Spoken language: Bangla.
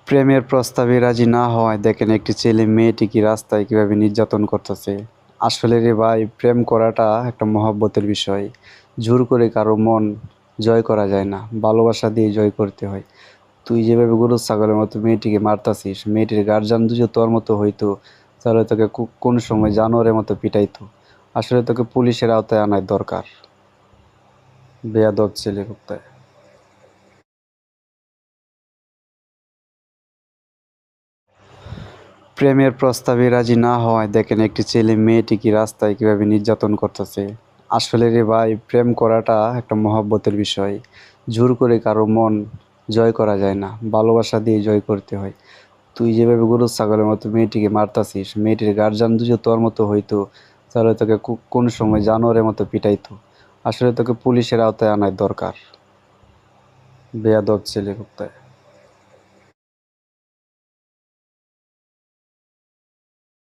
প্রেমের প্রস্তাবে রাজি না হওয়ায় দেখেন একটি ছেলে মেয়েটিকে রাস্তায় কিভাবে নির্যাতন করতেছে। আসলে রে ভাই, প্রেম করাটা একটা মহব্বতের বিষয়। জোর করে কারো মন জয় করা যায় না, ভালোবাসা দিয়ে জয় করতে হয়। তুই যেভাবে গরু ছাগলের মতো মেয়েটিকে মারতাছিস, মেয়েটির গার্জিয়ান যদি তোর মতো হইতো তাহলে তোকে কোন সময় জানোয়ারের মতো পিটাইতো। আসলে তোকে পুলিশের আওতায় আনার দরকার, বেয়াদব ছেলে কোথায়। প্রেমের প্রস্তাবে রাজি না হওয়ায় দেখেন একটি ছেলে মেয়েটিকে রাস্তায় কিভাবে নির্যাতন করতেছে। আসলে রে ভাই, প্রেম করাটা একটা মহব্বতের বিষয়। জোর করে কারো মন জয় করা যায় না, ভালোবাসা দিয়ে জয় করতে হয়। তুই যেভাবে গরু ছাগলের মতো মেয়েটিকে মারতাছিস, মেয়েটির গার্জিয়ান যদি তোর মতো হইতো তাহলে তোকে কোন সময় জানোয়ারের মতো পিটাইতো। আসলে তোকে পুলিশের আওতায় আনার দরকার, বেয়াদব ছেলে কোথায়।